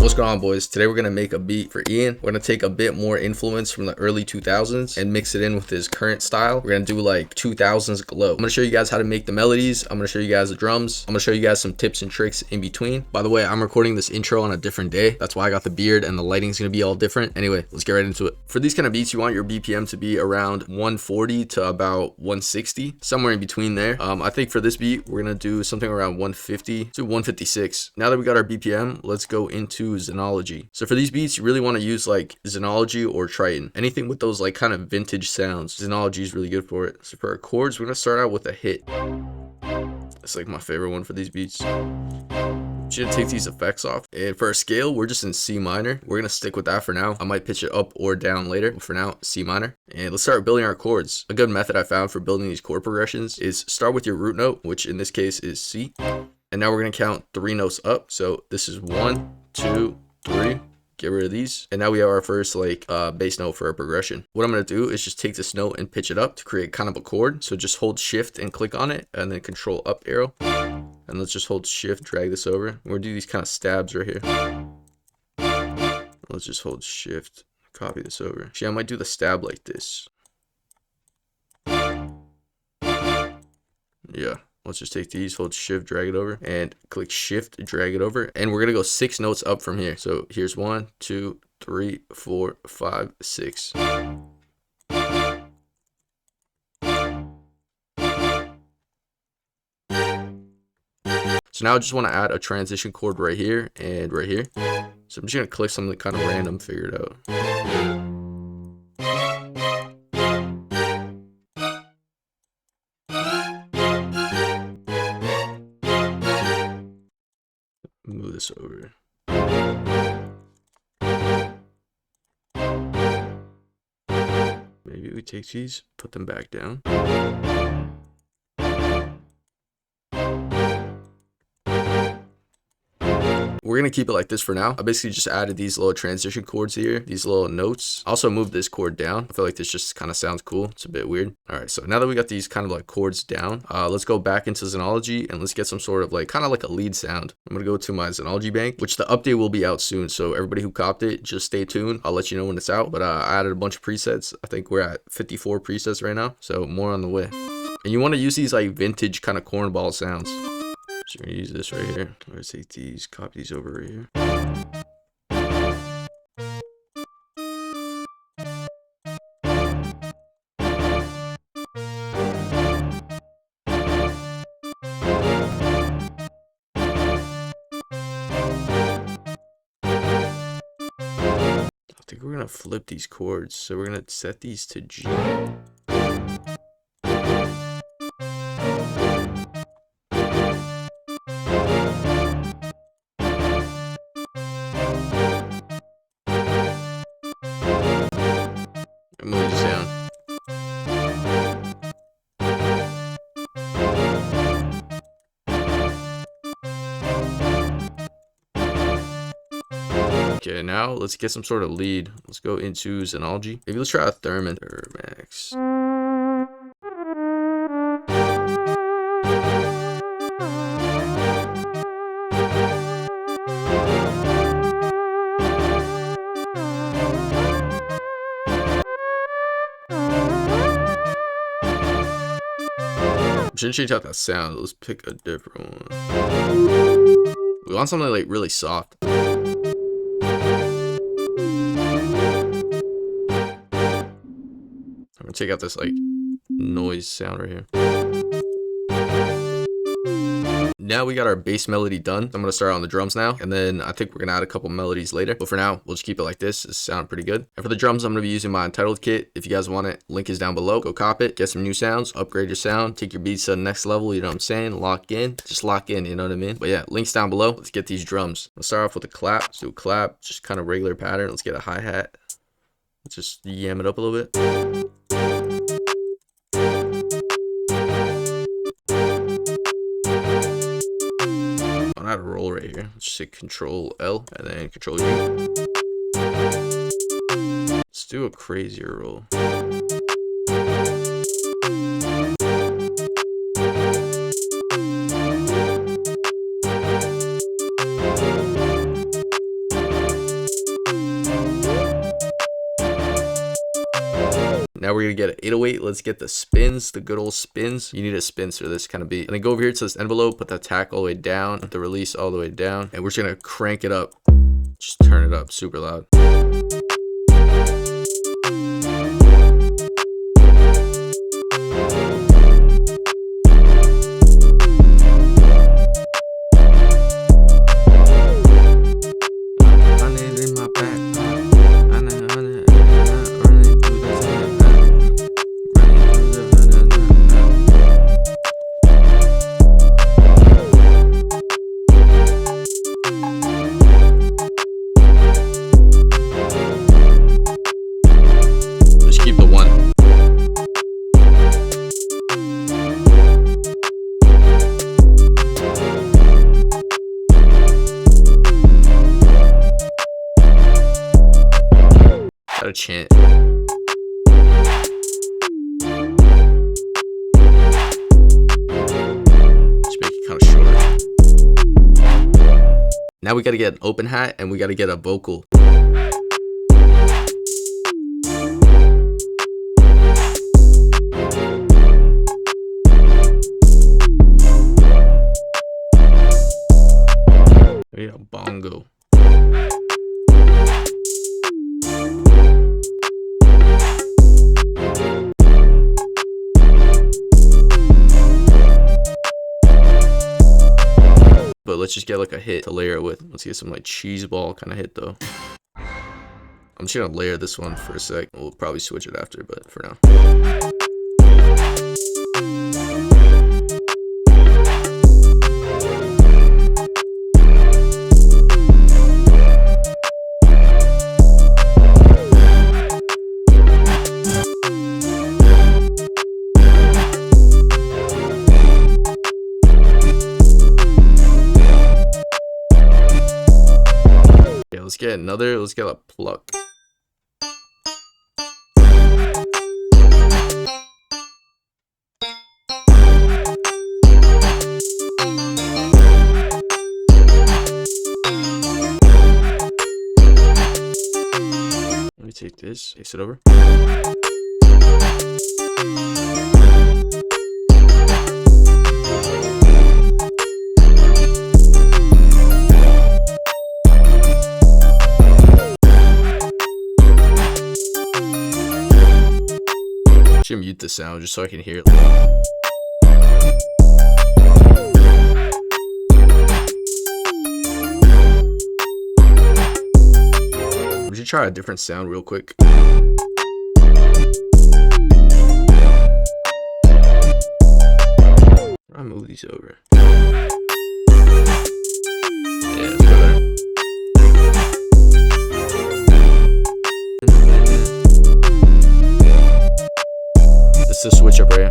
What's going on, boys? Today we're gonna make a beat for Ian. We're gonna take a bit more influence from the early 2000s and mix it in with his current style. We're gonna do like 2000s glow. I'm gonna show you guys how to make the melodies. I'm gonna show you guys the drums. I'm gonna show you guys some tips and tricks in between. By the way, I'm recording this intro on a different day. That's why I got the beard and the lighting's gonna be all different. Anyway, let's get right into it. For these kind of beats, you want your BPM to be around 140 to about 160, somewhere in between there. I think for this beat, we're gonna do something around 150 to 156. Now that we got our BPM, let's go into Xenology. So for these beats, you really want to use like Xenology or Triton. Anything with those like kind of vintage sounds. Xenology is really good for it. So for our chords, we're gonna start out with a hit. It's like my favorite one for these beats. Should take these effects off. And for our scale, we're just in C minor. We're gonna stick with that for now. I might pitch it up or down later, but for now, C minor. And let's start building our chords. A good method I found for building these chord progressions is start with your root note, which in this case is C. And now we're gonna count 3 notes up. So this is 1, 2, 3. Get rid of these, and now we have our first like bass note for our progression. What I'm gonna do is just take this note and pitch it up to create kind of a chord. So just hold shift and click on it, and then control up arrow, and let's just hold shift, drag this over. We're gonna do these kind of stabs right here. Let's just hold shift, copy this over. Actually, I might do the stab like this. Yeah. Let's just take these, hold shift, drag it over, and click shift, drag it over. And we're gonna go 6 notes up from here. So here's 1, 2, 3, 4, 5, 6. So now I just want to add a transition chord right here and right here. So I'm just gonna click something kind of random, figure it out. Move this over. Maybe we take these, put them back down. We're gonna keep it like this for now. I basically just added these little transition chords here, these little notes. Also moved this chord down. I feel like this just kind of sounds cool. It's a bit weird. All right, so now that we got these kind of like chords down, let's go back into Xenology and let's get some sort of like kind of like a lead sound. I'm gonna go to my Xenology bank, which the update will be out soon. So everybody who copped it, just stay tuned. I'll let you know when it's out. But I added a bunch of presets. I think we're at 54 presets right now, so more on the way. And you want to use these like vintage kind of cornball sounds. So we're gonna use this right here. Let's take these, copy these over right here. I think we're gonna flip these chords. So we're gonna set these to G. Move this down. Okay, now let's get some sort of lead. Let's go into Xenology. Maybe let's try a Thurman. Max. Shouldn't change out that sound. Let's pick a different one. We want something like really soft. I'm gonna take out this like noise sound right here. Now we got our bass melody done. I'm gonna start on the drums now, and then I think we're gonna add a couple melodies later. But for now, we'll just keep it like this. This sounds pretty good. And for the drums, I'm gonna be using my Untitled kit. If you guys want it, link is down below. Go cop it, get some new sounds, upgrade your sound, take your beats to the next level. You know what I'm saying? Lock in, just lock in. You know what I mean? But yeah, links down below. Let's get these drums. Let's start off with a clap. Let's do a clap, just kind of regular pattern. Let's get a hi-hat. Let's just yam it up a little bit. I had a roll right here. Let's just say Control L and then Control U. Let's do a crazier roll. Now we're gonna get an 808. Let's get the spins, the good old spins. You need a spins for this kind of beat. And then go over here to this envelope, put the attack all the way down, the release all the way down, and we're just gonna crank it up. Just turn it up super loud. Keep the one. Gotta chant. Just make it kind of short. Now we gotta get an open hat and we gotta get a vocal. Yeah, bongo. But let's just get like a hit to layer it with. Let's get some like cheese ball kind of hit though. I'm just gonna layer this one for a sec. We'll probably switch it after, but for now. Let's get another, let's get a pluck. Let me take this, paste it over. Mute the sound just so I can hear it. We should try a different sound real quick. I'll move these over. Yeah, it's better. It's a switch up right here.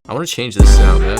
I want to change this sound, man.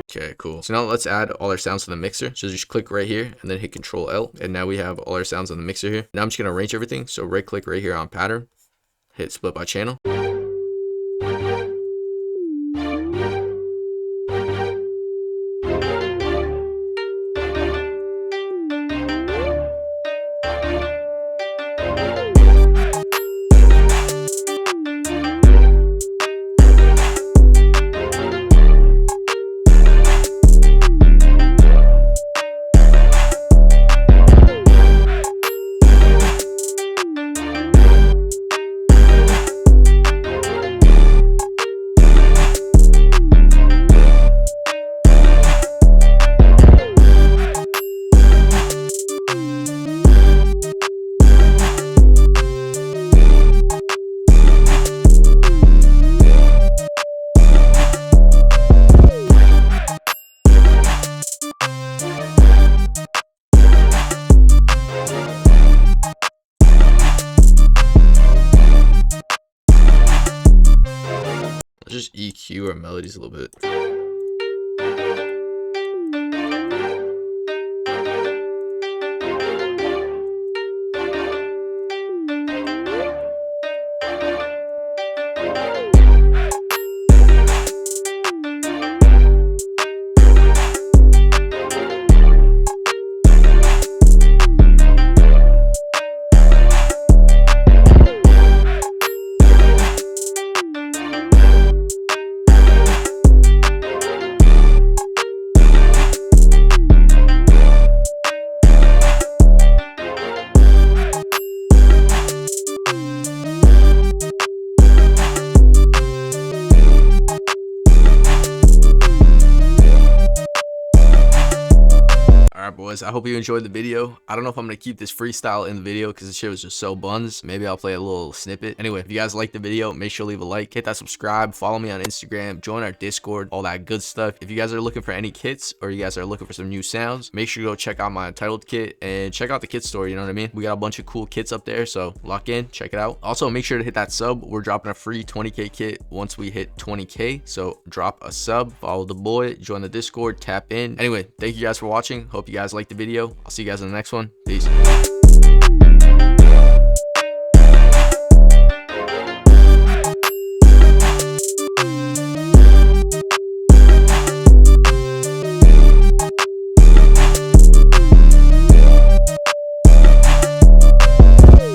Okay, cool. So now let's add all our sounds to the mixer. So just click right here and then hit Control L. And now we have all our sounds on the mixer here. Now I'm just going to arrange everything. So right click right here on pattern, hit split by channel. just EQ our melodies a little bit. Alright boys, I hope you enjoyed the video. I don't know if I'm going to keep this freestyle in the video because this shit was just so buns. Maybe I'll play a little snippet. Anyway, if you guys liked the video, make sure to leave a like, hit that subscribe, follow me on Instagram, join our Discord, all that good stuff. If you guys are looking for any kits or you guys are looking for some new sounds, make sure to go check out my Untitled kit and check out the kit store, you know what I mean? We got a bunch of cool kits up there, so lock in, check it out. Also, make sure to hit that sub. We're dropping a free 20k kit once we hit 20k, so drop a sub, follow the boy, join the Discord, tap in. Anyway, thank you guys for watching. Hope you guys liked the video. I'll see you guys in the next one. Peace.